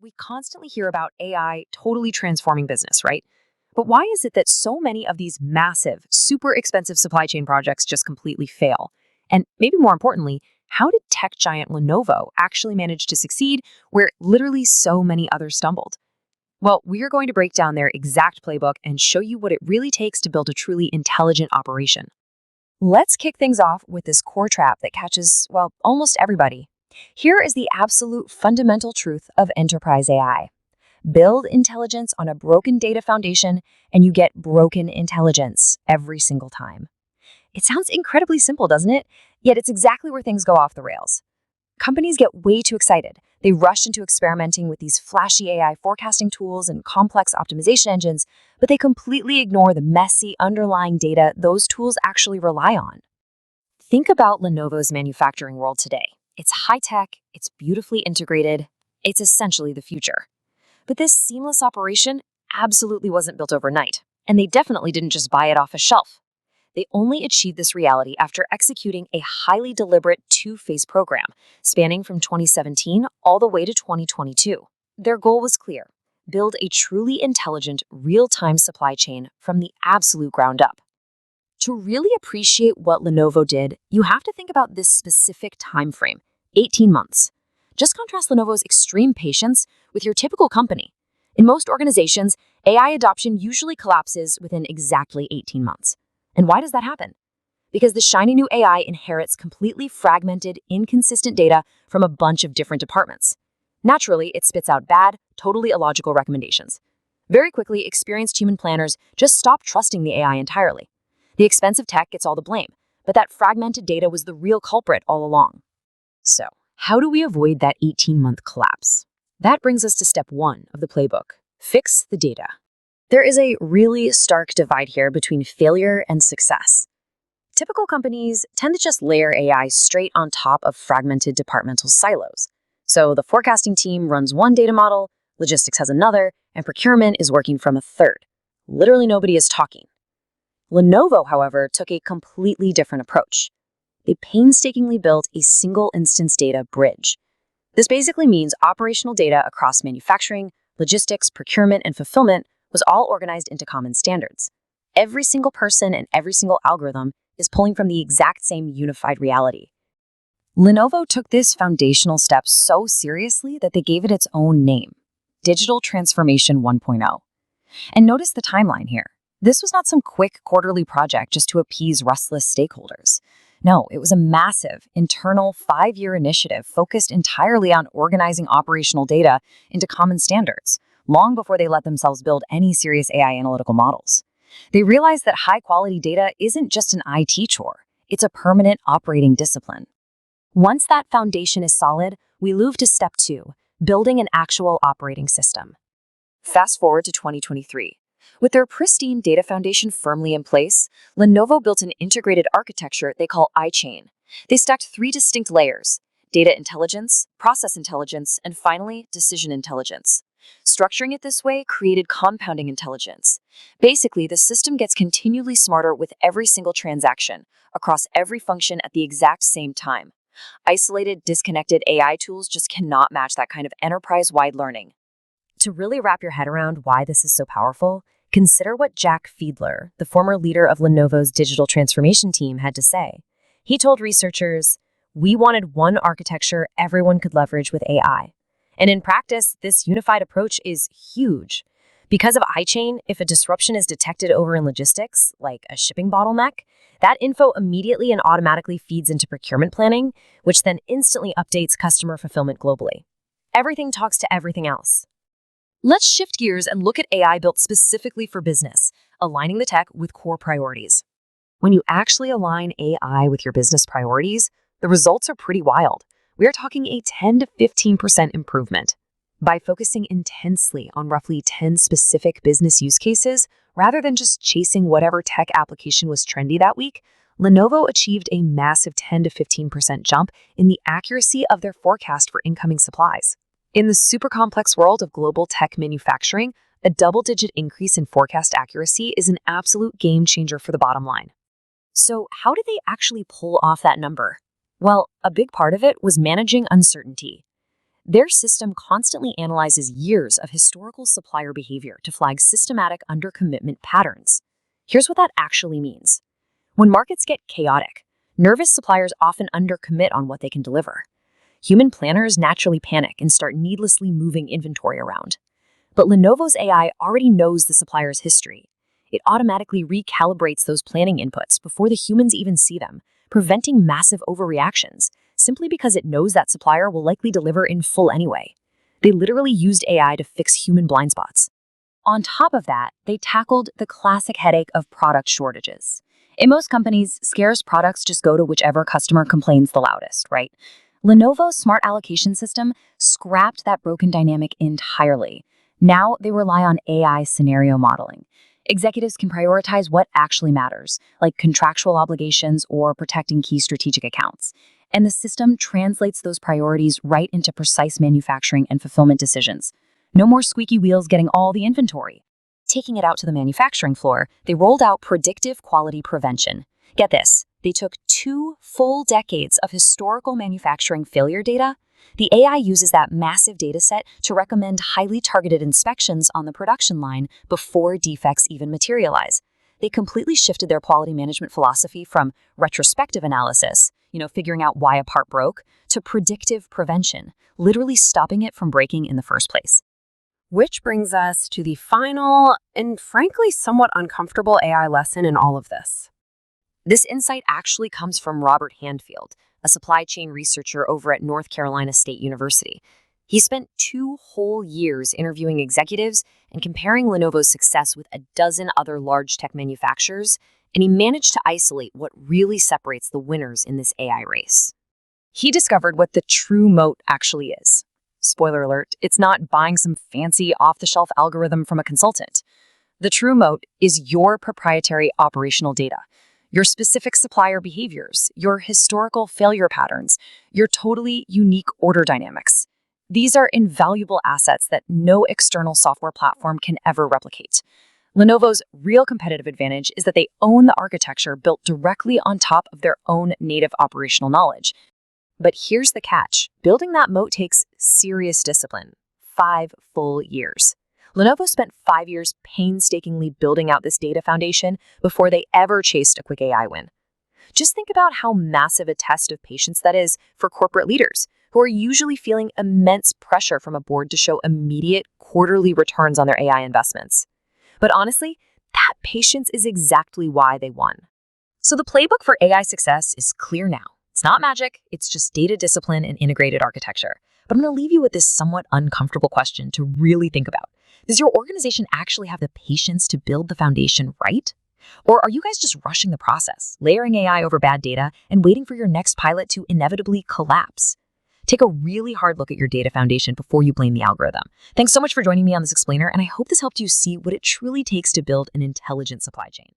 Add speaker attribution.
Speaker 1: We constantly hear about AI totally transforming business, right? But why is it that so many of these massive, super expensive supply chain projects just completely fail? And maybe more importantly, how did tech giant Lenovo actually manage to succeed where literally so many others stumbled? Well, we are going to break down their exact playbook and show you what it really takes to build a truly intelligent operation. Let's kick things off with this core trap that catches, well, almost everybody. Here is the absolute fundamental truth of enterprise AI. Build intelligence on a broken data foundation, and you get broken intelligence every single time. It sounds incredibly simple, doesn't it? Yet it's exactly where things go off the rails. Companies get way too excited. They rush into experimenting with these flashy AI forecasting tools and complex optimization engines, but they completely ignore the messy underlying data those tools actually rely on. Think about Lenovo's manufacturing world today. It's high-tech, it's beautifully integrated, it's essentially the future. But this seamless operation absolutely wasn't built overnight, and they definitely didn't just buy it off a shelf. They only achieved this reality after executing a highly deliberate two-phase program spanning from 2017 all the way to 2022. Their goal was clear: build a truly intelligent, real-time supply chain from the absolute ground up. To really appreciate what Lenovo did, you have to think about this specific time frame, 18 months. Just contrast Lenovo's extreme patience with your typical company. In most organizations, AI adoption usually collapses within exactly 18 months. And why does that happen? Because the shiny new AI inherits completely fragmented, inconsistent data from a bunch of different departments. Naturally, it spits out bad, totally illogical recommendations. Very quickly, experienced human planners just stop trusting the AI entirely. The expensive tech gets all the blame, but that fragmented data was the real culprit all along. So, how do we avoid that 18-month collapse? That brings us to step 1 of the playbook: fix the data. There is a really stark divide here between failure and success. Typical companies tend to just layer AI straight on top of fragmented departmental silos. So the forecasting team runs one data model, logistics has another, and procurement is working from a third. Literally nobody is talking. Lenovo, however, took a completely different approach. They painstakingly built a single instance data bridge. This basically means operational data across manufacturing, logistics, procurement, and fulfillment was all organized into common standards. Every single person and every single algorithm is pulling from the exact same unified reality. Lenovo took this foundational step so seriously that they gave it its own name: Digital Transformation 1.0. And notice the timeline here. This was not some quick quarterly project just to appease restless stakeholders. No, it was a massive, internal 5-year initiative focused entirely on organizing operational data into common standards, long before they let themselves build any serious AI analytical models. They realized that high-quality data isn't just an IT chore, it's a permanent operating discipline. Once that foundation is solid, we move to step 2, building an actual operating system. Fast forward to 2023. With their pristine data foundation firmly in place, Lenovo built an integrated architecture they call iChain. They stacked 3 distinct layers: data intelligence, process intelligence, and finally, decision intelligence. Structuring it this way created compounding intelligence. Basically, the system gets continually smarter with every single transaction, across every function at the exact same time. Isolated, disconnected AI tools just cannot match that kind of enterprise-wide learning. To really wrap your head around why this is so powerful, consider what Jack Fiedler, the former leader of Lenovo's digital transformation team, had to say. He told researchers, "We wanted one architecture everyone could leverage with AI. And in practice, this unified approach is huge. Because of iChain, if a disruption is detected over in logistics, like a shipping bottleneck, that info immediately and automatically feeds into procurement planning, which then instantly updates customer fulfillment globally. Everything talks to everything else." Let's shift gears and look at AI built specifically for business, aligning the tech with core priorities. When you actually align AI with your business priorities, the results are pretty wild. We are talking a 10 to 15% improvement. By focusing intensely on roughly 10 specific business use cases, rather than just chasing whatever tech application was trendy that week, Lenovo achieved a massive 10 to 15% jump in the accuracy of their forecast for incoming supplies. In the super complex world of global tech manufacturing, a double-digit increase in forecast accuracy is an absolute game changer for the bottom line. So how did they actually pull off that number? Well, a big part of it was managing uncertainty. Their system constantly analyzes years of historical supplier behavior to flag systematic undercommitment patterns. Here's what that actually means. When markets get chaotic, nervous suppliers often undercommit on what they can deliver. Human planners naturally panic and start needlessly moving inventory around. But Lenovo's AI already knows the supplier's history. It automatically recalibrates those planning inputs before the humans even see them, preventing massive overreactions, simply because it knows that supplier will likely deliver in full anyway. They literally used AI to fix human blind spots. On top of that, they tackled the classic headache of product shortages. In most companies, scarce products just go to whichever customer complains the loudest, right? Lenovo's smart allocation system scrapped that broken dynamic entirely. Now they rely on AI scenario modeling. Executives can prioritize what actually matters, like contractual obligations or protecting key strategic accounts. And the system translates those priorities right into precise manufacturing and fulfillment decisions. No more squeaky wheels getting all the inventory. Taking it out to the manufacturing floor, they rolled out predictive quality prevention. Get this, they took 2 full decades of historical manufacturing failure data. The AI uses that massive data set to recommend highly targeted inspections on the production line before defects even materialize. They completely shifted their quality management philosophy from retrospective analysis, figuring out why a part broke, to predictive prevention, literally stopping it from breaking in the first place.
Speaker 2: Which brings us to the final and frankly somewhat uncomfortable AI lesson in all of this.
Speaker 1: This insight actually comes from Robert Handfield, a supply chain researcher over at North Carolina State University. He spent 2 whole years interviewing executives and comparing Lenovo's success with a dozen other large tech manufacturers, and he managed to isolate what really separates the winners in this AI race. He discovered what the true moat actually is. Spoiler alert, it's not buying some fancy off-the-shelf algorithm from a consultant. The true moat is your proprietary operational data. Your specific supplier behaviors, your historical failure patterns, your totally unique order dynamics. These are invaluable assets that no external software platform can ever replicate. Lenovo's real competitive advantage is that they own the architecture built directly on top of their own native operational knowledge. But here's the catch. Building that moat takes serious discipline. 5 full years. Lenovo spent 5 years painstakingly building out this data foundation before they ever chased a quick AI win. Just think about how massive a test of patience that is for corporate leaders, who are usually feeling immense pressure from a board to show immediate quarterly returns on their AI investments. But honestly, that patience is exactly why they won. So the playbook for AI success is clear now. It's not magic, it's just data discipline and integrated architecture. But I'm going to leave you with this somewhat uncomfortable question to really think about. Does your organization actually have the patience to build the foundation right? Or are you guys just rushing the process, layering AI over bad data, and waiting for your next pilot to inevitably collapse? Take a really hard look at your data foundation before you blame the algorithm. Thanks so much for joining me on this explainer, and I hope this helped you see what it truly takes to build an intelligent supply chain.